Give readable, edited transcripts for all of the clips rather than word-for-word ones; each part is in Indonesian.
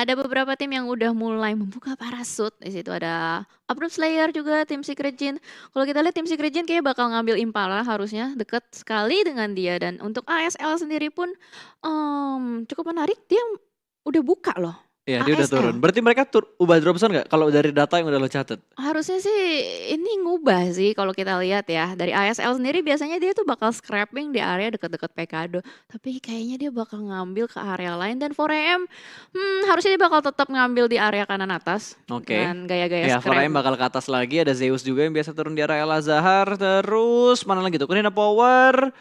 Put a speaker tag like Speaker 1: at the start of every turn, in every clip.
Speaker 1: ada beberapa tim yang udah mulai membuka parasut. Di situ ada Uproot Slayer juga, tim Secret Jin. Kalau kita lihat tim Secret Jin kayaknya bakal ngambil Impala harusnya deket sekali dengan dia. Dan untuk ASL sendiri pun cukup menarik. Dia udah buka loh.
Speaker 2: Iya, dia udah turun.
Speaker 1: ASL.
Speaker 2: Berarti mereka ubah drop zone nggak? Kalau dari data yang udah lo catat?
Speaker 1: Harusnya sih ini ngubah sih kalau kita lihat ya. Dari ASL sendiri biasanya dia tuh bakal scrapping di area deket-deket Pekado. Tapi kayaknya dia bakal ngambil ke area lain. Dan 4AM harusnya dia bakal tetap ngambil di area kanan atas.
Speaker 2: Oke.
Speaker 1: Dengan gaya-gaya
Speaker 2: Ya,
Speaker 1: scrap.
Speaker 2: Farahim bakal ke atas lagi. Ada Zeus juga yang biasa turun di area El Azhar. Terus mana lagi tuh? Kunina Power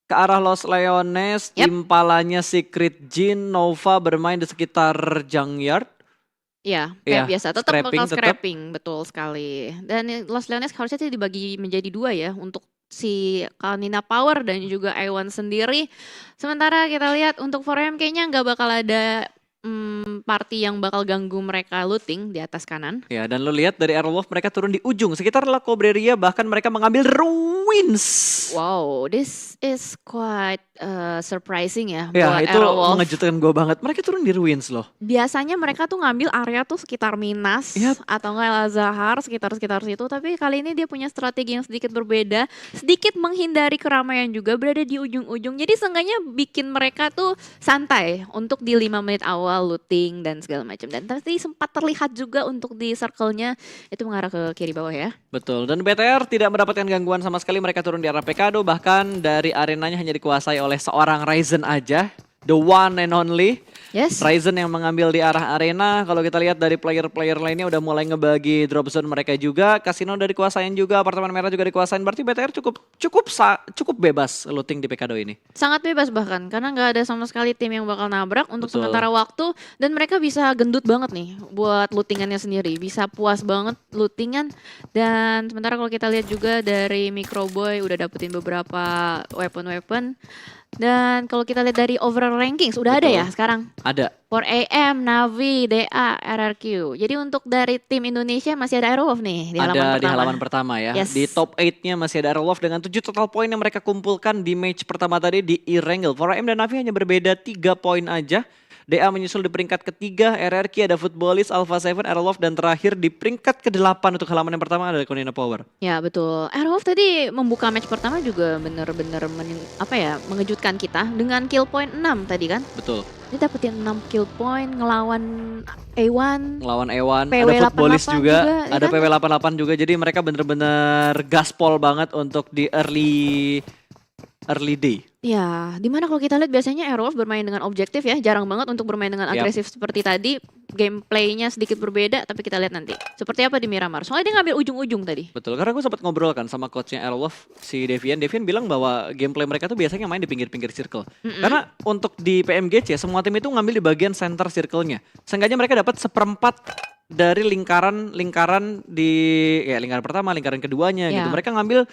Speaker 2: ke arah Los Leones.
Speaker 1: Yap.
Speaker 2: Impalanya Secret Jin. Nova bermain di sekitar Junkyard.
Speaker 1: Iya,
Speaker 2: Iya,
Speaker 1: kayak biasa. Tetap
Speaker 2: scrapping
Speaker 1: bakal
Speaker 2: tetap.
Speaker 1: scrapping, betul sekali. Dan Los Leones harusnya sih dibagi menjadi dua ya untuk si Kunina Power dan juga Iwan sendiri. Sementara kita lihat untuk 4AM kayaknya nggak bakal ada party yang bakal ganggu mereka looting di atas kanan.
Speaker 2: Ya, dan lo lihat dari Aerowolf mereka turun di ujung sekitar La Cobreria, bahkan mereka mengambil Ruins.
Speaker 1: Wow, this is quite surprising ya
Speaker 2: Ya,
Speaker 1: buat
Speaker 2: itu
Speaker 1: Aerowolf.
Speaker 2: mengejutkan gue banget. Mereka turun di Ruins loh.
Speaker 1: Biasanya mereka tuh ngambil area tuh sekitar Minas
Speaker 2: Yap.
Speaker 1: atau enggak El Azhar sekitar-sekitar situ. Tapi kali ini dia punya strategi yang sedikit berbeda, sedikit menghindari keramaian juga, berada di ujung-ujung. Jadi seenggaknya bikin mereka tuh santai untuk di 5 menit awal looting dan segala macam. Dan tadi sempat terlihat juga untuk di circle-nya itu mengarah ke kiri bawah ya.
Speaker 2: Betul, dan BTR tidak mendapatkan gangguan sama sekali. Mereka turun di arah Pekado, bahkan dari arenanya hanya dikuasai oleh seorang Ryzen aja. The one and only.
Speaker 1: Yes.
Speaker 2: Ryzen yang mengambil di arah arena. Kalau kita lihat dari player-player lainnya udah mulai ngebagi drop zone mereka juga. Kasino udah dikuasain juga, apartemen merah juga dikuasain. Berarti BTR cukup bebas looting di Pekado ini.
Speaker 1: Sangat bebas bahkan, karena nggak ada sama sekali tim yang bakal nabrak untuk
Speaker 2: Betul.
Speaker 1: sementara waktu. Dan mereka bisa gendut banget nih buat lootingannya sendiri. Bisa puas banget lootingan. Dan sementara kalau kita lihat juga dari Microboy udah dapetin beberapa weapon-weapon. Dan kalau kita lihat dari overall rankings, udah ada
Speaker 2: Betul.
Speaker 1: ya sekarang?
Speaker 2: Ada.
Speaker 1: 4AM, Navi, DA, RRQ. Jadi untuk dari tim Indonesia masih ada Aerowolf nih di halaman
Speaker 2: Ada
Speaker 1: pertama.
Speaker 2: di halaman pertama ya.
Speaker 1: Yes.
Speaker 2: Di top 8-nya masih ada Aerowolf dengan 7 total poin yang mereka kumpulkan di match pertama tadi di Erangel. 4AM dan Navi hanya berbeda 3 poin aja. DA menyusul di peringkat ketiga, RRQ ada Footballist, Alpha 7, Aerowolf, dan terakhir di peringkat ke-8 untuk halaman yang pertama ada Kunina Power.
Speaker 1: Ya betul. Aerowolf tadi membuka match pertama juga bener-bener mengejutkan kita dengan kill point 6 tadi kan.
Speaker 2: Betul.
Speaker 1: Dia dapetin 6 kill point ngelawan A1.
Speaker 2: Ngelawan Ewan,
Speaker 1: PW
Speaker 2: ada Footballist
Speaker 1: 88
Speaker 2: juga,
Speaker 1: juga, ya
Speaker 2: ada
Speaker 1: kan?
Speaker 2: PW88 juga. Jadi mereka bener-bener gaspol banget untuk di early day.
Speaker 1: Ya, dimana kalau kita lihat biasanya Aerowolf bermain dengan objektif ya, jarang banget untuk bermain dengan
Speaker 2: Yap.
Speaker 1: agresif seperti tadi. Gameplaynya sedikit berbeda, tapi kita lihat nanti. Seperti apa di Miramar. Soalnya dia ngambil ujung-ujung tadi.
Speaker 2: Betul, karena gue sempat ngobrol kan sama coachnya Aerowolf, si Devian. Devian bilang bahwa gameplay mereka tuh biasanya main di pinggir-pinggir circle. Karena untuk di PMGC, semua tim itu ngambil di bagian center circle-nya. Seenggaknya mereka dapat seperempat dari lingkaran di lingkaran pertama, lingkaran keduanya gitu.
Speaker 1: Ya.
Speaker 2: Mereka ngambil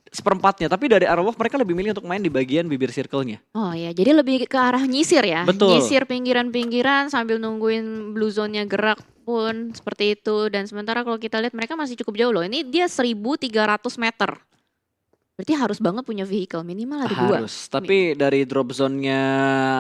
Speaker 2: seperempatnya, tapi dari Aerowolf mereka lebih milih untuk main di bagian bibir circle-nya.
Speaker 1: Oh ya, jadi lebih ke arah nyisir ya.
Speaker 2: Betul.
Speaker 1: Nyisir pinggiran-pinggiran sambil nungguin blue zone-nya gerak pun seperti itu. Dan sementara kalau kita lihat mereka masih cukup jauh loh. Ini dia 1.300 meter. Berarti harus banget punya vehicle, minimal ada 2.
Speaker 2: Harus, tapi dari drop zone-nya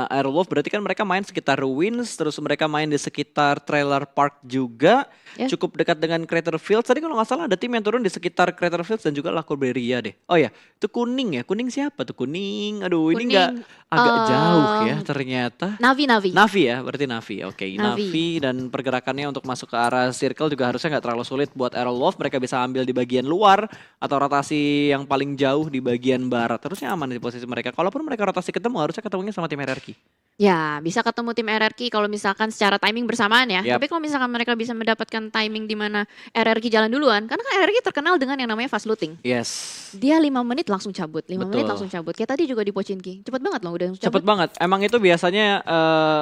Speaker 2: Aerowolf berarti kan mereka main sekitar Ruins, terus mereka main di sekitar Trailer Park juga,
Speaker 1: Ya.
Speaker 2: cukup dekat dengan Crater Fields. Tadi kalau nggak salah ada tim yang turun di sekitar Crater Fields dan juga La Cobreria deh. Oh ya, itu Kuning ya, Kuning siapa tuh? Kuning, aduh ini nggak agak jauh ya ternyata.
Speaker 1: Navi.
Speaker 2: Navi ya, berarti Navi. Oke,
Speaker 1: Navi.
Speaker 2: Navi dan pergerakannya untuk masuk ke arah circle juga harusnya nggak terlalu sulit buat Aerowolf. Mereka bisa ambil di bagian luar atau rotasi yang paling jauh di bagian barat. Harusnya aman di posisi mereka. Kalaupun mereka rotasi ketemu, harusnya ketemunya sama tim RRQ.
Speaker 1: Ya, bisa ketemu tim RRQ kalau misalkan secara timing bersamaan ya.
Speaker 2: Yap.
Speaker 1: Tapi kalau misalkan mereka bisa mendapatkan timing di mana RRQ jalan duluan, karena kan RRQ terkenal dengan yang namanya fast looting.
Speaker 2: Yes.
Speaker 1: Dia 5 menit langsung cabut, 5 menit
Speaker 2: Betul.
Speaker 1: langsung cabut. Kayak tadi juga di Pochinki. Cepet banget loh udah langsung
Speaker 2: Cepet
Speaker 1: cabut.
Speaker 2: banget. Emang itu biasanya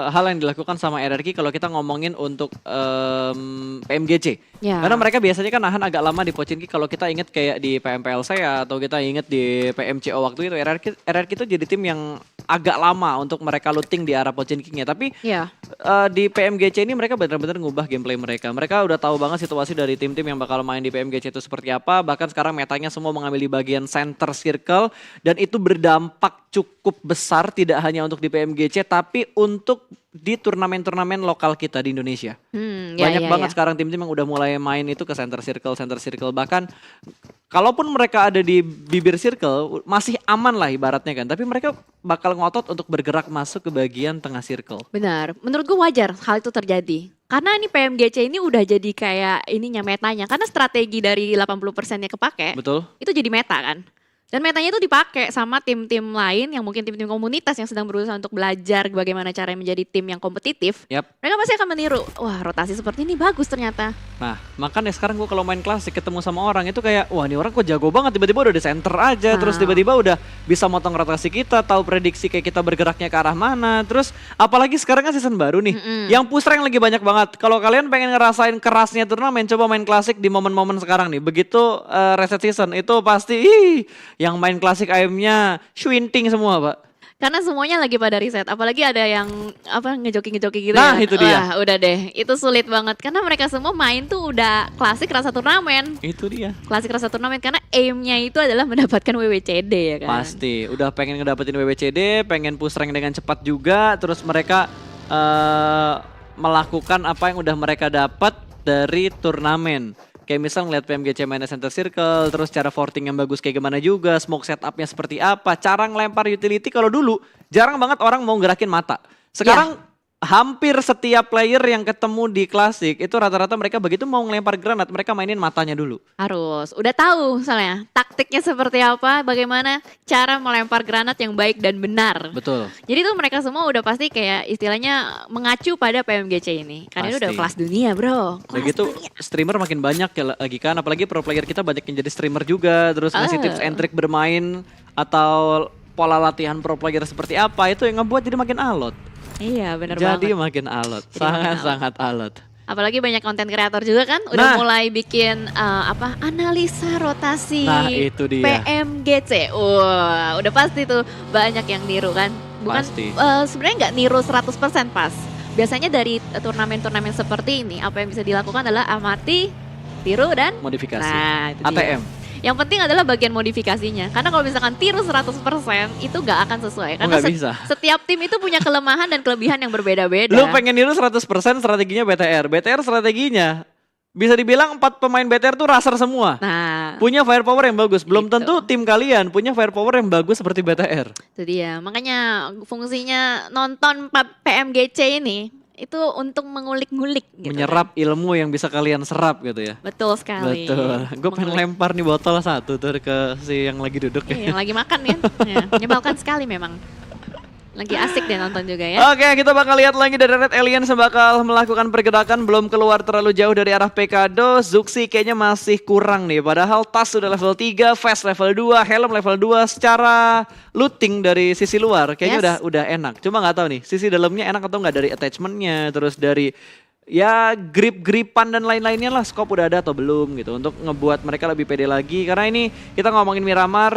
Speaker 2: hal yang dilakukan sama RRQ kalau kita ngomongin untuk PMGC.
Speaker 1: Ya.
Speaker 2: Karena mereka biasanya kan nahan agak lama di Pochinki. Kalau kita inget kayak di PMPLC atau kita inget di PMCO waktu itu, RRQ itu jadi tim yang agak lama untuk mereka looting di arah Pochinki-nya. Tapi
Speaker 1: Ya.
Speaker 2: di PMGC ini mereka benar-benar ngubah gameplay mereka. Mereka udah tahu banget situasi dari tim-tim yang bakal main di PMGC itu seperti apa. Bahkan sekarang metanya semua mengambil di bagian center circle dan itu berdampak cukup besar, tidak hanya untuk di PMGC tapi untuk di turnamen-turnamen lokal kita di Indonesia. Banyak banget sekarang tim-tim yang udah mulai main itu ke center circle. Bahkan kalaupun mereka ada di bibir circle masih aman lah ibaratnya kan. Tapi mereka bakal ngotot untuk bergerak masuk ke bagian tengah circle.
Speaker 1: Benar, menurut gue wajar hal itu terjadi. Karena ini PMGC ini udah jadi kayak ininya metanya. Karena strategi dari 80%-nya kepake,
Speaker 2: Betul.
Speaker 1: itu jadi meta kan. Dan metanya itu dipakai sama tim-tim lain yang mungkin tim-tim komunitas yang sedang berusaha untuk belajar bagaimana cara menjadi tim yang kompetitif.
Speaker 2: Yap.
Speaker 1: Mereka pasti akan meniru, wah rotasi seperti ini bagus ternyata.
Speaker 2: Nah, makanya sekarang gue kalau main klasik ketemu sama orang itu kayak, wah ini orang kok jago banget, tiba-tiba udah di center aja, terus tiba-tiba udah bisa motong rotasi kita, tahu prediksi kayak kita bergeraknya ke arah mana, terus apalagi sekarang kan season baru nih, yang push rank lagi banyak banget. Kalau kalian pengen ngerasain kerasnya turnamen, coba main klasik di momen-momen sekarang nih, begitu reset season itu pasti, yang main klasik AM-nya swinting semua pak.
Speaker 1: Karena semuanya lagi pada riset, apalagi ada yang ngejoki gitu
Speaker 2: Nah,
Speaker 1: ya.
Speaker 2: itu dia.
Speaker 1: Wah, udah deh, itu sulit banget karena mereka semua main tuh udah klasik rasa turnamen.
Speaker 2: Itu dia.
Speaker 1: Klasik rasa turnamen karena aim-nya itu adalah mendapatkan WWCD ya kan.
Speaker 2: Pasti, udah pengen ngedapetin WWCD, pengen push rank dengan cepat juga, terus mereka melakukan apa yang udah mereka dapat dari turnamen. Kayak misal ngeliat PMGC mainnya center circle, terus cara forting yang bagus kayak gimana juga, smoke setupnya seperti apa, cara ngelempar utility kalau dulu jarang banget orang mau gerakin mata. Sekarang hampir setiap player yang ketemu di klasik itu rata-rata mereka begitu mau ngelempar granat mereka mainin matanya dulu.
Speaker 1: Harus, udah tahu misalnya taktiknya seperti apa, bagaimana cara melempar granat yang baik dan benar.
Speaker 2: Betul.
Speaker 1: Jadi tuh mereka semua udah pasti kayak istilahnya mengacu pada PMGC ini. Karena ini udah
Speaker 2: Pasti.
Speaker 1: kelas dunia bro.
Speaker 2: Udah gitu streamer makin banyak ya lagi kan, apalagi pro player kita banyak yang jadi streamer juga, terus ngasih tips and trick bermain atau pola latihan pro player seperti apa, itu yang ngebuat jadi makin alot.
Speaker 1: Iya bener banget.
Speaker 2: Jadi makin alot,
Speaker 1: Jadi makin
Speaker 2: sangat-sangat alot.
Speaker 1: Apalagi banyak konten kreator juga kan udah mulai bikin analisa rotasi
Speaker 2: Nah, itu dia.
Speaker 1: PMGC. Wah, udah pasti tuh banyak yang niru kan. Bukan
Speaker 2: Pasti.
Speaker 1: sebenarnya nggak niru 100% pas. Biasanya dari turnamen-turnamen seperti ini apa yang bisa dilakukan adalah amati, tiru dan
Speaker 2: Modifikasi.
Speaker 1: nah, itu dia.
Speaker 2: ATM.
Speaker 1: Yang penting adalah bagian modifikasinya. Karena kalau misalkan tiru 100% itu gak akan sesuai. Karena
Speaker 2: nggak bisa.
Speaker 1: setiap tim itu punya kelemahan dan kelebihan yang berbeda-beda.
Speaker 2: Lu pengen niru 100% strateginya BTR. BTR strateginya bisa dibilang 4 pemain BTR tuh raser semua.
Speaker 1: Nah,
Speaker 2: Punya firepower yang bagus. Belum
Speaker 1: Gitu.
Speaker 2: tentu tim kalian punya firepower yang bagus seperti BTR.
Speaker 1: itu dia. Makanya fungsinya nonton PMGC ini itu untuk mengulik-ngulik gitu.
Speaker 2: Menyerap ilmu yang bisa kalian serap gitu ya.
Speaker 1: Betul sekali.
Speaker 2: Betul. Gue pengen lempar nih botol satu tuh ke si yang lagi duduk ya.
Speaker 1: Yang lagi makan ya. Ya, menyebalkan sekali memang. Lagi asik deh nonton juga ya.
Speaker 2: Oke, kita bakal lihat lagi dari Red Aliens yang bakal melakukan pergerakan, belum keluar terlalu jauh dari arah Pekado. Zuxi kayaknya masih kurang nih, padahal tas sudah level 3, Fast level 2, Helm level 2. Secara looting dari sisi luar kayaknya udah enak. Cuma nggak tahu nih, sisi dalamnya enak atau nggak dari attachmentnya, terus dari ya grip-gripan dan lain-lainnya lah, scope udah ada atau belum gitu untuk ngebuat mereka lebih pede lagi. Karena ini kita ngomongin Miramar,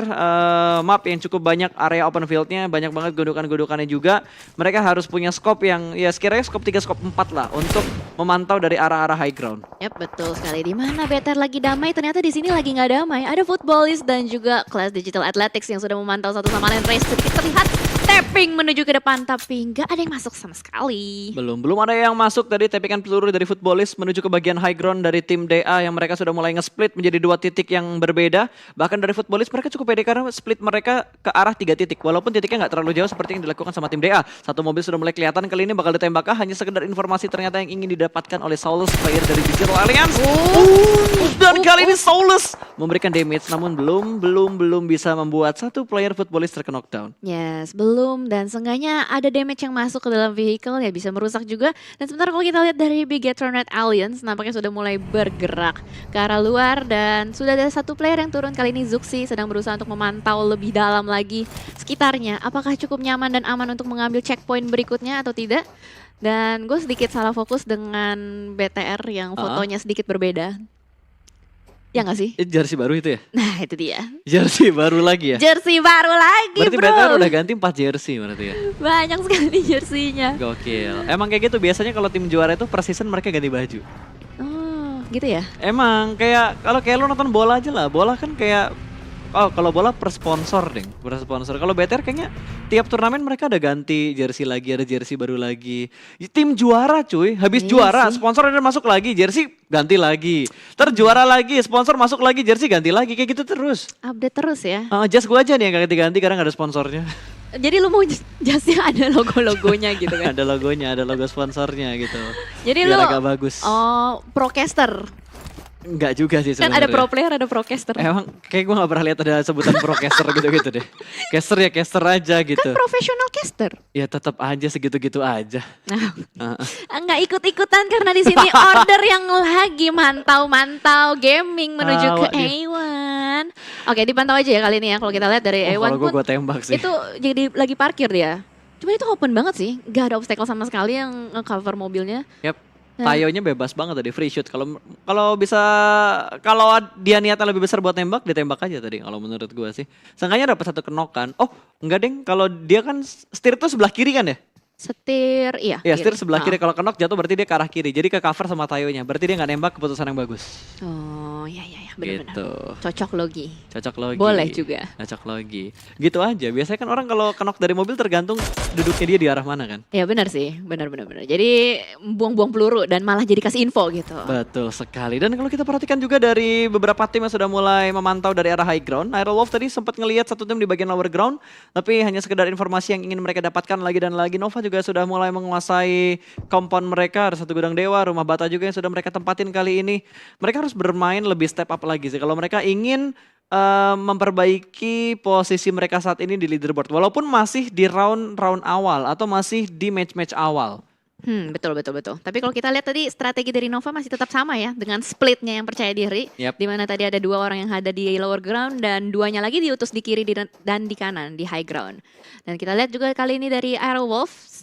Speaker 2: map yang cukup banyak area open fieldnya, banyak banget godokan-godokannya juga. Mereka harus punya scope yang ya sekiranya scope 3, scope 4 lah untuk memantau dari arah-arah high ground.
Speaker 1: Yap, betul sekali. Di mana BTR lagi damai, ternyata di sini lagi nggak damai. Ada Footballist dan juga Class Digital Athletics yang sudah memantau satu sama lain. Race sedikit terlihat tapping menuju ke depan, tapi nggak ada yang masuk sama sekali.
Speaker 2: Belum ada yang masuk dari tappingan peluru dari Footballist menuju ke bagian high ground dari tim DA yang mereka sudah mulai nge-split menjadi 2 titik yang berbeda. Bahkan dari Footballist mereka cukup pede karena split mereka ke arah 3 titik. Walaupun titiknya nggak terlalu jauh seperti yang dilakukan sama tim DA. Satu mobil sudah mulai kelihatan, kali ini bakal ditembak, hanya sekedar informasi ternyata yang ingin didapatkan oleh Saulus, player dari Digital Alliance. Dan kali ini Saulus memberikan damage, namun belum bisa membuat satu player Footballist terkena knockdown.
Speaker 1: Yes, belum, dan seenggaknya ada damage yang masuk ke dalam vehicle ya bisa merusak juga. Dan sebentar kalau kita lihat dari Bigetron Red Alliance nampaknya sudah mulai bergerak ke arah luar dan sudah ada satu player yang turun. Kali ini Zuxi sedang berusaha untuk memantau lebih dalam lagi sekitarnya. Apakah cukup nyaman dan aman untuk mengambil checkpoint berikutnya atau tidak? Dan gue sedikit salah fokus dengan BTR yang fotonya sedikit berbeda. Ya nggak sih?
Speaker 2: Jersey baru itu ya?
Speaker 1: Nah itu dia.
Speaker 2: Jersey baru lagi ya?
Speaker 1: Jersey baru lagi
Speaker 2: Berarti
Speaker 1: bro.
Speaker 2: BTR udah ganti 4 jersey berarti ya?
Speaker 1: Banyak sekali jersey-nya.
Speaker 2: Gokil. Emang kayak gitu biasanya kalau tim juara itu per season mereka ganti baju.
Speaker 1: Oh gitu ya?
Speaker 2: Emang kayak kalau kayak lu nonton bola aja lah. Bola kan kayak Oh, kalau bola per sponsor deh, per sponsor. Kalau BTR kayaknya tiap turnamen mereka ada ganti jersey lagi, ada jersey baru lagi. Tim juara cuy, habis
Speaker 1: Iya
Speaker 2: juara
Speaker 1: sih.
Speaker 2: sponsor ada masuk lagi, jersey ganti lagi. Terus juara lagi, sponsor masuk lagi, jersey ganti lagi, kayak gitu terus.
Speaker 1: Update terus ya.
Speaker 2: Jas gue aja nih yang ganti-ganti karena gak ada sponsornya.
Speaker 1: Jadi lu mau jasnya ada logo-logonya gitu kan.
Speaker 2: Ada logonya, ada logo sponsornya gitu.
Speaker 1: Jadi
Speaker 2: Biar
Speaker 1: lu
Speaker 2: agak bagus.
Speaker 1: procaster.
Speaker 2: Enggak juga sih
Speaker 1: Kan
Speaker 2: sebenarnya.
Speaker 1: ada pro player, ada procaster.
Speaker 2: Emang kayak gue gak pernah lihat ada sebutan procaster gitu-gitu deh. Caster ya caster aja gitu.
Speaker 1: Kan profesional caster.
Speaker 2: Ya tetap aja segitu-gitu aja.
Speaker 1: Nah, nggak ikut-ikutan karena di sini order yang lagi mantau-mantau gaming menuju ke
Speaker 2: Tawa dia.
Speaker 1: A1. Oke, dipantau aja ya kali ini ya. Kalau kita lihat dari A1
Speaker 2: Kalau
Speaker 1: pun
Speaker 2: gue tembak sih.
Speaker 1: itu jadi lagi parkir dia. Cuma itu open banget sih, gak ada obstacle sama sekali yang nge-cover mobilnya.
Speaker 2: Yap.
Speaker 1: Nah.
Speaker 2: Tayonya bebas banget tadi free shoot. Kalau bisa kalau dia niatnya lebih besar buat tembak, ditembak aja tadi kalau menurut gue sih. Seenggaknya dapat satu kenokan. Oh, enggak deng, kalau dia kan setir tuh sebelah kiri kan ya?
Speaker 1: Setir, iya.
Speaker 2: Iya, setir
Speaker 1: kiri.
Speaker 2: sebelah kiri. Kalau kenok jatuh berarti dia ke arah kiri. Jadi ke cover sama tayonya. Berarti dia nggak nembak, keputusan yang bagus.
Speaker 1: Oh, iya benar-benar.
Speaker 2: Gitu.
Speaker 1: Cocok logi.
Speaker 2: Cocok logi.
Speaker 1: Boleh juga.
Speaker 2: Cocok logi. Gitu aja. Biasanya kan orang kalau kenok dari mobil tergantung duduknya dia di arah mana kan.
Speaker 1: Ya benar sih, benar. Jadi buang-buang peluru dan malah jadi kasih info gitu.
Speaker 2: Betul sekali. Dan kalau kita perhatikan juga dari beberapa tim yang sudah mulai memantau dari arah high ground. Aerowolf tadi sempat ngelihat satu tim di bagian lower ground. Tapi hanya sekedar informasi yang ingin mereka dapatkan lagi dan lagi. Nova juga sudah mulai menguasai compound mereka. Ada satu gudang dewa, rumah bata juga yang sudah mereka tempatin kali ini. Mereka harus bermain lebih step up lagi sih. Kalau mereka ingin memperbaiki posisi mereka saat ini di leaderboard. Walaupun masih di round awal atau masih di match-match awal.
Speaker 1: Betul. Tapi kalau kita lihat tadi strategi dari Nova masih tetap sama ya, dengan splitnya yang percaya diri.
Speaker 2: Yep.
Speaker 1: Di mana tadi ada 2 orang yang ada di lower ground dan 2-nya lagi diutus di kiri dan di kanan di high ground. Dan kita lihat juga kali ini dari Aerowolf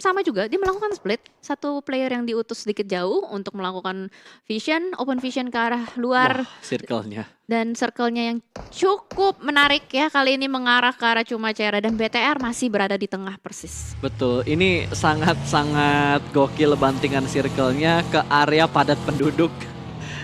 Speaker 1: sama juga, dia melakukan split. Satu player yang diutus sedikit jauh untuk melakukan vision, open vision ke arah luar.
Speaker 2: Wah, circle-nya.
Speaker 1: Dan circle-nya yang cukup menarik ya, kali ini mengarah ke arah Cuma Cera dan BTR masih berada di tengah persis.
Speaker 2: Betul, ini sangat-sangat gokil bantingan circle-nya ke area padat penduduk.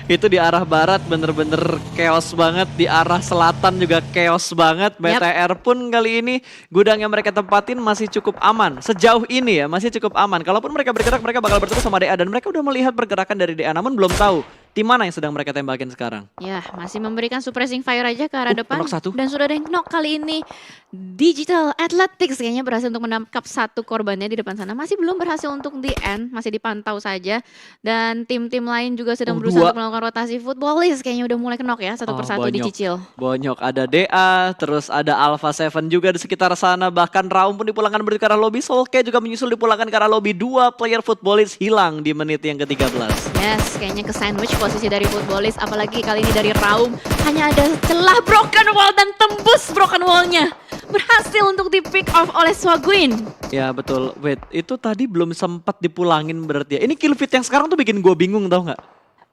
Speaker 2: Itu di arah barat bener-bener chaos banget, di arah selatan juga chaos banget. BTR pun kali ini gudang yang mereka tempatin masih cukup aman. Sejauh ini ya masih cukup aman. Kalaupun mereka bergerak mereka bakal bertemu sama DA dan mereka udah melihat pergerakan dari DA namun belum tahu tim mana yang sedang mereka tembakin sekarang.
Speaker 1: Ya, masih memberikan suppressing fire aja ke arah depan.
Speaker 2: Knock satu.
Speaker 1: Dan sudah ada yang knock kali ini. Digital Athletics kayaknya berhasil untuk menangkap satu korbannya di depan sana. Masih belum berhasil untuk di end, masih dipantau saja. Dan tim-tim lain juga sedang berusaha untuk melakukan rotasi. Footballist kayaknya udah mulai knock ya, satu persatu dicicil.
Speaker 2: Bonyok, ada DA, terus ada Alpha 7 juga di sekitar sana. Bahkan Raum pun dipulangkan menuju ke arah lobby. Solke juga menyusul dipulangkan ke arah lobby. 2 player Footballist hilang di menit yang ke-13.
Speaker 1: Yes, kayaknya ke sandwich posisi dari Footballist, apalagi kali ini dari Raum. Hanya ada celah broken wall dan tembus broken wallnya. Berhasil untuk di pick off oleh Swaguin.
Speaker 2: Ya betul, wait itu tadi belum sempat dipulangin berarti ya. Ini kill feed yang sekarang tuh bikin gue bingung tau gak?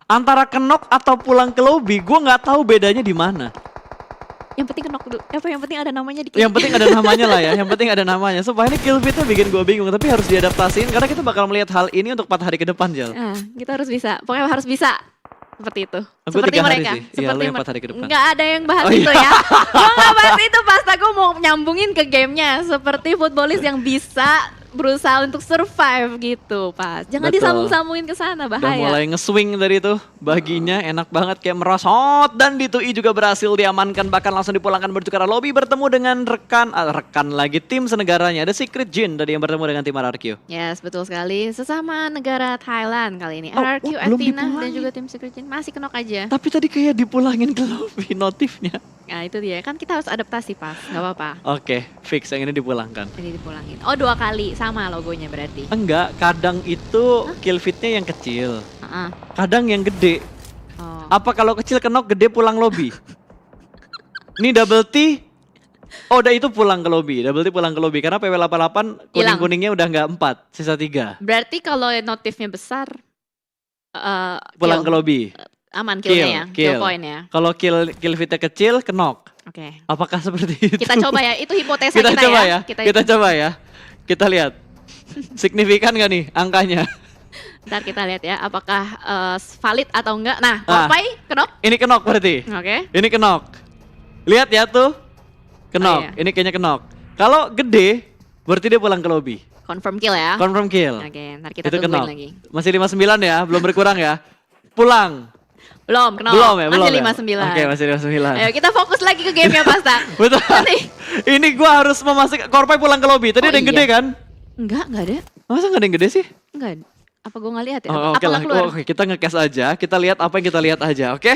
Speaker 2: Antara kenok atau pulang ke lobby, gue gak tahu bedanya di mana.
Speaker 1: Yang penting kenok dulu, yang penting ada namanya di
Speaker 2: Yang penting ada namanya lah ya, yang penting ada namanya. Supaya ini kill feednya bikin gue bingung, tapi harus diadaptasiin karena kita bakal melihat hal ini untuk 4 hari ke depan, Jal.
Speaker 1: Nah, kita harus bisa, pokoknya harus bisa. Seperti itu.
Speaker 2: Aku
Speaker 1: Seperti
Speaker 2: 3 hari
Speaker 1: mereka.
Speaker 2: sih. Iya,
Speaker 1: Seperti
Speaker 2: lu yang 4 hari ke depan.
Speaker 1: Nggak ada yang bahas
Speaker 2: Oh,
Speaker 1: itu
Speaker 2: iya.
Speaker 1: ya. Gue nggak bahas itu pas aku mau nyambungin ke gamenya. Seperti Footballist yang bisa berusaha untuk survive gitu, Pas. Jangan
Speaker 2: Betul.
Speaker 1: disambung-sambungin ke sana,
Speaker 2: Udah
Speaker 1: bahaya.
Speaker 2: mulai nge-swing dari itu, baginya enak banget kayak merosot. Dan di Tui juga berhasil diamankan, bahkan langsung dipulangkan menuju ke arah lobby bertemu dengan rekan lagi tim senegaranya. Ada Secret Jin tadi yang bertemu dengan tim RRQ.
Speaker 1: Yes, betul sekali. Sesama negara Thailand kali ini.
Speaker 2: Oh,
Speaker 1: RRQ,
Speaker 2: belum
Speaker 1: Athena, dan
Speaker 2: dipulangin.
Speaker 1: juga tim Secret Jin masih kenok aja.
Speaker 2: Tapi tadi kayak dipulangin ke lobby notifnya.
Speaker 1: Nah itu dia, kan kita harus adaptasi, Pas. Gak apa-apa.
Speaker 2: Oke, fix yang ini dipulangkan.
Speaker 1: Jadi dipulangin. Oh, 2 kali sama logonya berarti.
Speaker 2: Enggak, kadang itu kill feednya yang kecil,
Speaker 1: Heeh.
Speaker 2: kadang yang gede.
Speaker 1: Oh.
Speaker 2: Apa kalau kecil kenok, gede pulang lobby? Ini double T. Oh, udah itu pulang ke lobby, double T pulang ke lobby karena PW88
Speaker 1: Hilang.
Speaker 2: kuning-kuningnya udah enggak 4, sisa 3.
Speaker 1: Berarti kalau notifnya besar,
Speaker 2: Pulang
Speaker 1: kill.
Speaker 2: ke lobby.
Speaker 1: Aman killnya ya, kill point ya.
Speaker 2: Kalau kill feednya kecil, kenok.
Speaker 1: Oke.
Speaker 2: Apakah seperti itu?
Speaker 1: Kita coba ya, itu hipotesa
Speaker 2: Kita
Speaker 1: kita,
Speaker 2: coba
Speaker 1: ya.
Speaker 2: ya. Kita coba ya. Kita lihat. Signifikan gak nih angkanya?
Speaker 1: Ntar kita lihat ya, apakah valid atau enggak. Nah, Korpai, kenok.
Speaker 2: Ini kenok berarti.
Speaker 1: Oke.
Speaker 2: Ini kenok. Lihat ya tuh. Kenok,
Speaker 1: Oh, iya.
Speaker 2: ini kayaknya kenok. Kalau gede, berarti dia pulang ke lobby.
Speaker 1: Confirm kill ya.
Speaker 2: Confirm kill.
Speaker 1: Oke, ntar kita
Speaker 2: Itu
Speaker 1: tungguin
Speaker 2: kenok.
Speaker 1: lagi.
Speaker 2: Masih 59 ya, belum berkurang ya. Pulang.
Speaker 1: Belum, kenal.
Speaker 2: Belum ya, belum
Speaker 1: Masih
Speaker 2: ya?
Speaker 1: 59.
Speaker 2: Oke, masih 59.
Speaker 1: Ayo kita fokus lagi ke gamenya Pasta.
Speaker 2: Betul.
Speaker 1: Nanti.
Speaker 2: Ini gua harus memastikan Korpai pulang ke lobby. Tadi
Speaker 1: Oh,
Speaker 2: ada yang
Speaker 1: iya.
Speaker 2: gede kan?
Speaker 1: Enggak ada.
Speaker 2: Masa nggak ada yang gede sih?
Speaker 1: Enggak. Apa gue nggak lihat ya?
Speaker 2: Oh,
Speaker 1: Apa
Speaker 2: oke lah.
Speaker 1: nggak keluar?
Speaker 2: Oke, kita nge-cast aja. Kita lihat apa yang kita lihat aja, oke?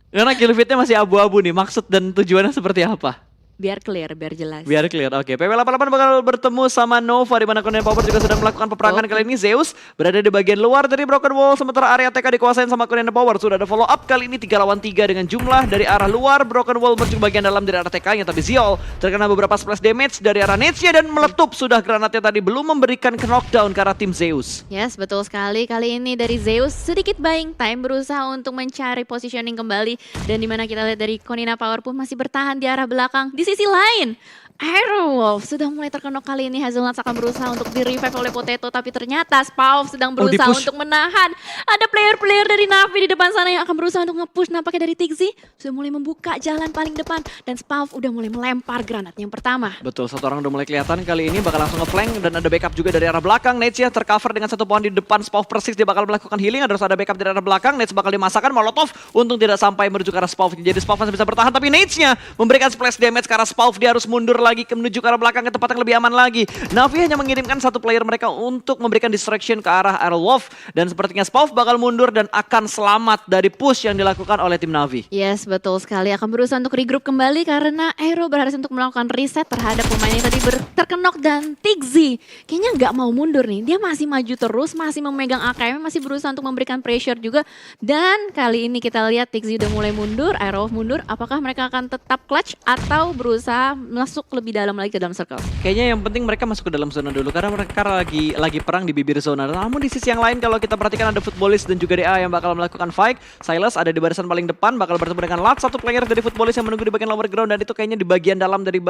Speaker 2: Karena kill feed-nya masih abu-abu nih. Maksud dan tujuannya seperti apa?
Speaker 1: Biar clear, biar jelas.
Speaker 2: Biar clear. Oke, PW88 bakal bertemu sama Nova di mana Korean Power juga sedang melakukan peperangan. Kali ini Zeus berada di bagian luar dari Broken Wall sementara area TK dikuasain sama Korean Power. Sudah ada follow up kali ini 3 lawan 3 dengan jumlah dari arah luar Broken Wall menuju bagian dalam dari arah TK-nya, tapi Ziol terkena beberapa splash damage dari arah Nets-nya dan meletup. Sudah granatnya tadi belum memberikan knockdown ke arah tim Zeus.
Speaker 1: Yes, betul sekali. Kali ini dari Zeus sedikit buying time berusaha untuk mencari positioning kembali dan dimana kita lihat dari Konina Power pun masih bertahan di arah belakang. Di sisi lain, Aerowolf sudah mulai terkenok kali ini. Hazelnuts akan berusaha untuk di-revive oleh Potato, tapi ternyata Spauf sedang berusaha
Speaker 2: di-push.
Speaker 1: untuk menahan. Ada player-player dari Navi di depan sana yang akan berusaha untuk nge-push. Nampaknya dari Tigzy sudah mulai membuka jalan paling depan dan Spauf udah mulai melempar granat yang pertama.
Speaker 2: Betul, satu orang udah mulai kelihatan kali ini bakal langsung nge-flank dan ada backup juga dari arah belakang. Nets ya tercover dengan satu pohon di depan. Spauf persis dia bakal melakukan healing, harus ada backup dari arah belakang. Nets bakal dimasakkan, Molotov untung tidak sampai menuju ke arah Spauf. Jadi Spauf masih bisa bertahan, tapi Nets-nya memberikan splash damage ke arah Spauf. Dia harus mundur lagi menuju ke arah belakang ke tempat yang lebih aman lagi. Navi hanya mengirimkan satu player mereka untuk memberikan distraction ke arah Aerowolf dan sepertinya Spauf bakal mundur dan akan selamat dari push yang dilakukan oleh tim Navi.
Speaker 1: Yes, betul sekali. Akan berusaha untuk regroup kembali karena Aero berhasil untuk melakukan reset terhadap pemain yang tadi terkenok dan Tigzy kayaknya nggak mau mundur nih. Dia masih maju terus, masih memegang AKM, masih berusaha untuk memberikan pressure juga. Dan kali ini kita lihat Tigzy udah mulai mundur, Aero mundur. Apakah mereka akan tetap clutch atau berusaha masuk lebih dalam lagi ke dalam circle?
Speaker 2: Kayaknya yang penting mereka masuk ke dalam zona dulu karena mereka lagi perang di bibir zona. Namun di sisi yang lain kalau kita perhatikan ada Footballist dan juga DA yang bakal melakukan fight. Silas ada di barisan paling depan bakal bertemu dengan Lat, satu player dari Footballist yang menunggu di bagian lower ground dan itu kayaknya di bagian dalam dari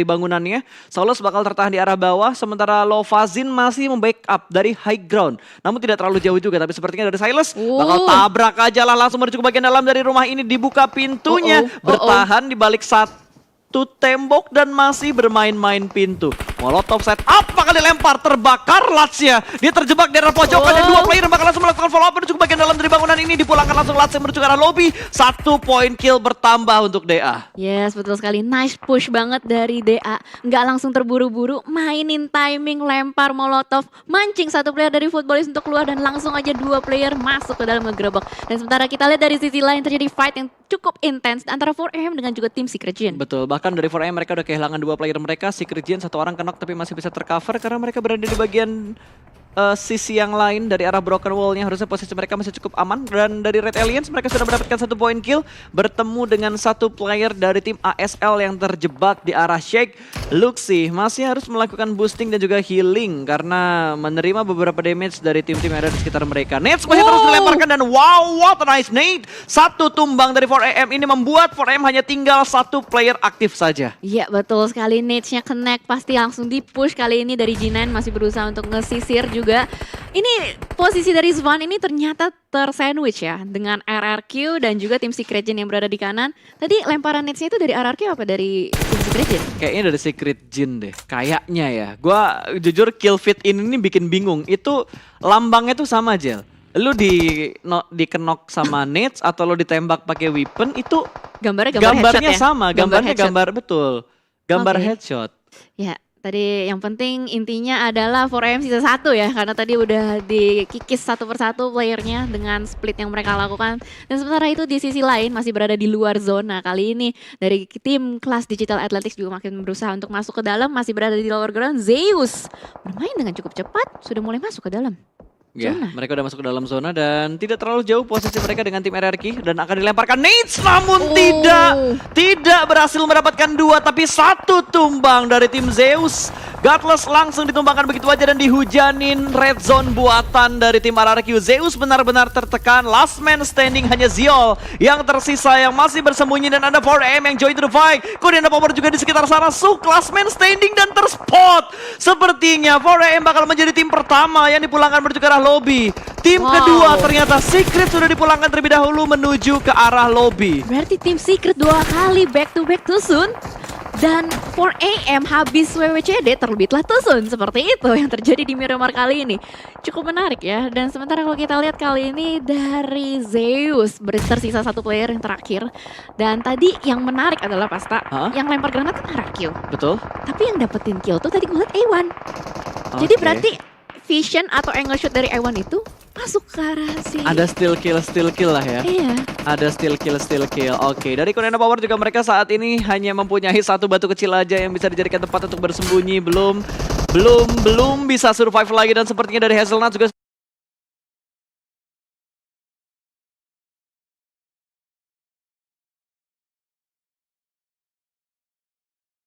Speaker 2: bangunannya. Saulus bakal tertahan di arah bawah sementara Lovazin masih membackup dari high ground. Namun tidak terlalu jauh juga tapi sepertinya dari Silas bakal tabrak aja lah langsung menuju ke bagian dalam dari rumah ini, dibuka pintunya, bertahan di balik satu tembok dan masih bermain-main pintu. Molotov set up bakal dilempar, terbakar Latsnya. Dia terjebak di arah pojokan dan dua player bakal langsung melakukan follow up menuju ke bagian dalam dari bangunan ini. Dipulangkan langsung Latsnya menuju ke arah lobby. 1 point kill bertambah untuk DA.
Speaker 1: Yes, betul sekali. Nice push banget dari DA. Nggak langsung terburu-buru, mainin timing, lempar molotov, mancing satu player dari Footballist untuk keluar dan langsung aja 2 player masuk ke dalam ngegerebek. Dan sementara kita lihat dari sisi lain terjadi fight yang cukup intens antara 4AM dengan juga tim Secret Gen.
Speaker 2: Betul, bahkan dari 4AM mereka udah kehilangan 2 player mereka. Secret Gen satu orang kena tapi masih bisa tercover karena mereka berada di bagian sisi yang lain dari arah Broken Wall-nya. Harusnya posisi mereka masih cukup aman. Dan dari Red Aliens mereka sudah mendapatkan 1 point kill bertemu dengan 1 player dari tim ASL yang terjebak di arah Shake. Luxi masih harus melakukan boosting dan juga healing karena menerima beberapa damage dari tim-tim yang ada di sekitar mereka. Nets masih terus dilemparkan dan wow, what a nice nade. 1 tumbang dari 4AM ini membuat 4AM hanya tinggal 1 player aktif saja.
Speaker 1: Iya betul sekali, nades-nya connect pasti langsung di-push kali ini dari G9 masih berusaha untuk ngesisir juga. Ini posisi dari Svan ini ternyata tersandwich ya dengan RRQ dan juga tim Secret Gen yang berada di kanan. Tadi lemparan nades-nya itu dari RRQ apa dari tim Secret Gen?
Speaker 2: Kayaknya dari Secret Gen deh, kayaknya ya. Gua jujur kill feed ini bikin bingung. Itu lambangnya tuh sama Jel. Lu dikenok sama nades atau lu ditembak pakai weapon itu
Speaker 1: Gambarnya
Speaker 2: gambarnya
Speaker 1: headshot ya?
Speaker 2: sama, gambarnya
Speaker 1: headshot.
Speaker 2: gambar betul. Gambar
Speaker 1: Oke.
Speaker 2: headshot.
Speaker 1: Ya, tadi yang penting intinya adalah 4AM sisa 1 ya. Karena tadi udah dikikis satu persatu playernya dengan split yang mereka lakukan. Dan sementara itu di sisi lain masih berada di luar zona. Kali ini dari tim kelas Digital Athletics juga makin berusaha untuk masuk ke dalam. Masih berada di lower ground. Zeus bermain dengan cukup cepat. Sudah mulai masuk ke dalam.
Speaker 2: Ya,
Speaker 1: Zona.
Speaker 2: mereka udah masuk ke dalam zona dan tidak terlalu jauh posisi mereka dengan tim RRQ dan akan dilemparkan nades namun tidak berhasil mendapatkan 2 tapi 1 tumbang dari tim Zeus. Godless langsung ditumbangkan begitu aja dan dihujanin red zone buatan dari tim RRQ. Zeus benar-benar tertekan, last man standing hanya Ziol yang tersisa yang masih bersembunyi dan ada 4AM yang join to the fight. Kemudian ada Power juga di sekitar sana, Suk last man standing dan terspot. Sepertinya 4AM bakal menjadi tim pertama yang dipulangkan menuju ke arah lobby. Tim kedua ternyata Secret sudah dipulangkan terlebih dahulu menuju ke arah lobby.
Speaker 1: Berarti tim Secret 2 kali back to too soon. Dan 4AM habis WWCD terbitlah Tusun. Seperti itu yang terjadi di Miramar kali ini. Cukup menarik ya. Dan sementara kalau kita lihat kali ini dari Zeus tersisa satu player yang terakhir. Dan tadi yang menarik adalah Pasta. Yang lempar granat kan RRQ.
Speaker 2: Betul.
Speaker 1: Tapi yang dapetin kill tuh tadi gue liat A1. Jadi berarti vision atau angle shot dari A1 itu masuk ke arah si...
Speaker 2: Ada still kill lah ya.
Speaker 1: Iya.
Speaker 2: Ada still kill. Oke, dari Korean Power juga mereka saat ini hanya mempunyai satu batu kecil aja yang bisa dijadikan tempat untuk bersembunyi. Belum bisa survive lagi dan sepertinya dari Hazelnut juga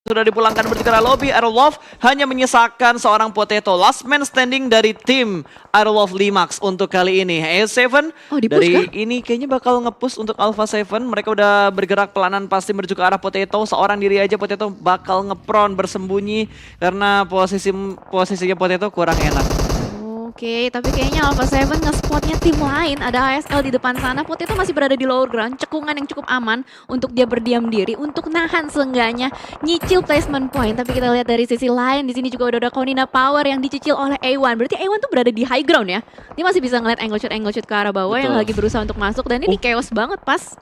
Speaker 2: sudah dipulangkan menuju ke arah lobby. Aerowolf hanya menyisakan seorang Potato, last man standing dari tim Aerowolf Limax untuk kali ini. A7 dari ini kayaknya bakal nge-push untuk Alpha 7. Mereka udah bergerak pelanan pasti menuju ke arah Potato. Seorang diri aja Potato bakal nge-prone bersembunyi karena posisinya Potato kurang enak.
Speaker 1: Oke, tapi kayaknya Alpha 7 nge-spotnya tim lain. Ada ASL di depan sana. Potato masih berada di lower ground. Cekungan yang cukup aman untuk dia berdiam diri. Untuk nahan seenggaknya nyicil placement point. Tapi kita lihat dari sisi lain. Di sini juga udah ada Konina Power yang dicicil oleh A1. Berarti A1 tuh berada di high ground ya. Dia masih bisa ngeliat angle shot ke arah bawah. Betul. Yang lagi berusaha untuk masuk. Dan ini chaos banget pas.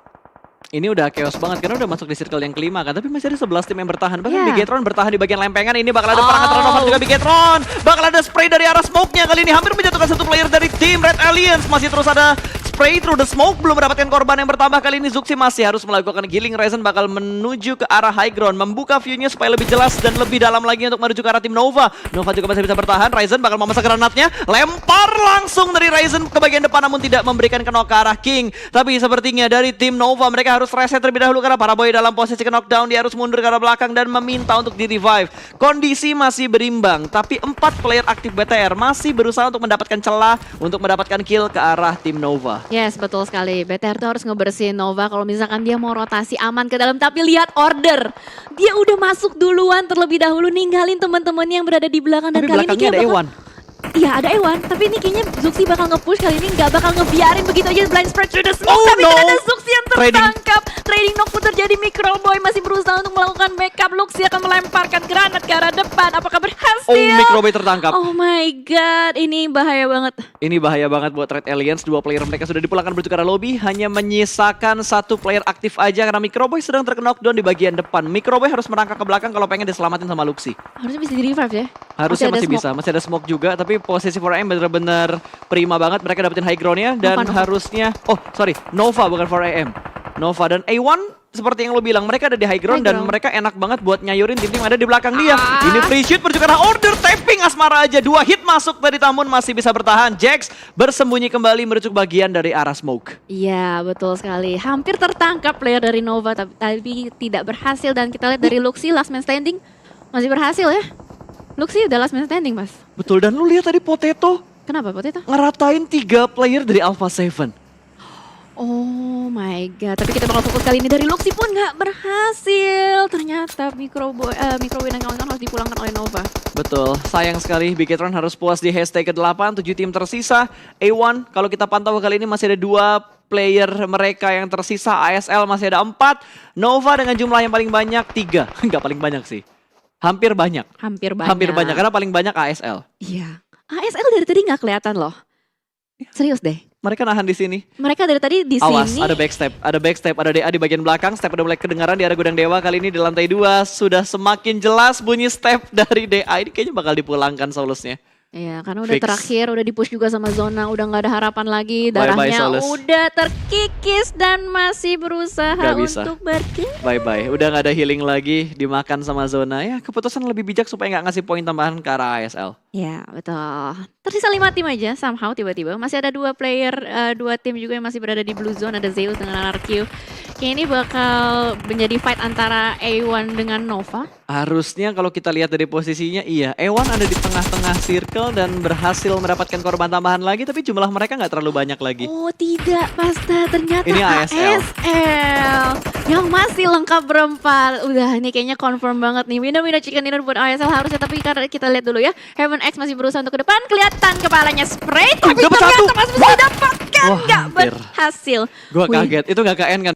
Speaker 2: Ini udah chaos banget karena udah masuk di circle yang kelima kan. Tapi masih ada 11 tim yang bertahan. Bahkan Bigetron bertahan di bagian lempengan. Ini bakal ada perang antara Nova juga Bigetron. Bakal ada spray dari arah smoke-nya. Kali ini hampir menjatuhkan satu player dari tim Red Aliens. Masih terus ada spray through the smoke. Belum mendapatkan korban yang bertambah. Kali ini Zuxi masih harus melakukan healing. Ryzen bakal menuju ke arah high ground. Membuka view-nya supaya lebih jelas dan lebih dalam lagi untuk menuju ke arah tim Nova. Nova juga masih bisa bertahan. Ryzen bakal memasak granatnya. Lempar langsung dari Ryzen ke bagian depan namun tidak memberikan knock ke arah King. Tapi sepertinya dari tim Nova mereka harus reset terlebih dahulu karena Paraboy dalam posisi ke knockdown. Dia harus mundur ke arah belakang dan meminta untuk di-revive. Kondisi masih berimbang, tapi 4 player aktif BTR masih berusaha untuk mendapatkan celah untuk mendapatkan kill ke arah tim Nova.
Speaker 1: Yes, betul sekali. BTR tuh harus ngebersihin Nova kalau misalkan dia mau rotasi aman ke dalam. Tapi lihat order. Dia udah masuk duluan terlebih dahulu ninggalin teman-temannya yang berada di belakang. Dan
Speaker 2: tapi
Speaker 1: kali ini dia
Speaker 2: ada
Speaker 1: bakal...
Speaker 2: Ewan.
Speaker 1: Iya ada Ewan, tapi ini kayaknya Zuxi bakal nge-push kali ini, nggak bakal ngebiarin begitu aja blind spread through the smoke. Tapi ternyata Zuxi yang tertangkap. Trading knock pun terjadi, Microboy masih berusaha untuk melakukan backup. Luxi akan melemparkan granat ke arah depan, apakah berhasil?
Speaker 2: Microboy tertangkap.
Speaker 1: Oh my god, ini bahaya banget.
Speaker 2: Ini bahaya banget buat Red Aliens, 2 player mereka sudah dipulangkan menuju ke arah lobby. Hanya menyisakan 1 player aktif aja karena Microboy sedang terkena knockdown di bagian depan. Microboy harus merangkak ke belakang kalau pengen diselamatin sama Luxi.
Speaker 1: Harusnya bisa di-revive ya?
Speaker 2: Harusnya masih bisa, masih ada smoke juga, tapi posisi 4AM bener-bener prima banget. Mereka dapetin high ground-nya dan harusnya, Nova bukan 4AM. Nova dan A1 seperti yang lo bilang, mereka ada di high ground dan mereka enak banget buat nyayurin tim-tim ada di belakang dia. Ini free shoot menuju karena order tapping Asmara aja. 2 hit masuk dari Tamun masih bisa bertahan. Jax bersembunyi kembali menuju bagian dari arah smoke.
Speaker 1: Iya betul sekali. Hampir tertangkap player dari Nova tapi tidak berhasil. Dan kita lihat dari Luxi last man standing masih berhasil ya. Luxi udah last man standing mas.
Speaker 2: Betul, dan lu lihat tadi Potato.
Speaker 1: Kenapa Potato?
Speaker 2: Ngeratain 3 player dari Alpha 7.
Speaker 1: Oh my god, tapi kita bakal fokus kali ini dari Luxi pun nggak berhasil. Ternyata Microboy dan kawan-kawan harus dipulangkan oleh Nova.
Speaker 2: Betul, sayang sekali Bigetron harus puas di hashtag ke-8, 7 tim tersisa. A1, kalau kita pantau kali ini masih ada 2 player mereka yang tersisa. ASL masih ada 4. Nova dengan jumlah yang paling banyak 3. Nggak paling banyak sih. Hampir banyak.
Speaker 1: Hampir banyak,
Speaker 2: karena paling banyak ASL.
Speaker 1: Iya, ASL dari tadi nggak kelihatan loh. Serius deh.
Speaker 2: Mereka nahan di sini.
Speaker 1: Mereka dari tadi di
Speaker 2: Awas,
Speaker 1: sini.
Speaker 2: ada backstep, ada DA di bagian belakang. Step udah mulai kedengaran di arah gudang dewa. Kali ini di lantai 2 sudah semakin jelas bunyi step dari DA. Ini kayaknya bakal dipulangkan Solusnya.
Speaker 1: Iya, karena udah terakhir, udah di-push juga sama Zona, udah nggak ada harapan lagi, darahnya udah terkikis dan masih berusaha untuk berkembang.
Speaker 2: Bye-bye, udah nggak ada healing lagi, dimakan sama Zona. Ya, keputusan lebih bijak supaya nggak ngasih poin tambahan ke arah ASL.
Speaker 1: Ya, betul. Tersisa 5 tim aja, somehow tiba-tiba. Masih ada 2 player, 2 tim juga yang masih berada di blue zone, ada Zeus dengan RRQ. Kayak ini bakal menjadi fight antara A1 dengan Nova.
Speaker 2: Harusnya kalau kita lihat dari posisinya, iya. Ewan ada di tengah-tengah circle dan berhasil mendapatkan korban tambahan lagi, tapi jumlah mereka nggak terlalu banyak lagi.
Speaker 1: Oh tidak, Pasta, ternyata
Speaker 2: Ini ASL.
Speaker 1: yang masih lengkap berempat. Udah, ini kayaknya confirm banget nih. Winner chicken dinner buat ASL harusnya, tapi karena kita lihat dulu ya. Heaven X masih berusaha untuk ke depan, kelihatan kepalanya spray, tapi
Speaker 2: Dapat
Speaker 1: ternyata
Speaker 2: satu.
Speaker 1: masih bisa didapatkan,
Speaker 2: Wah,
Speaker 1: nggak
Speaker 2: hampir.
Speaker 1: berhasil.
Speaker 2: Gua
Speaker 1: Wih.
Speaker 2: kaget, itu nggak KN kan?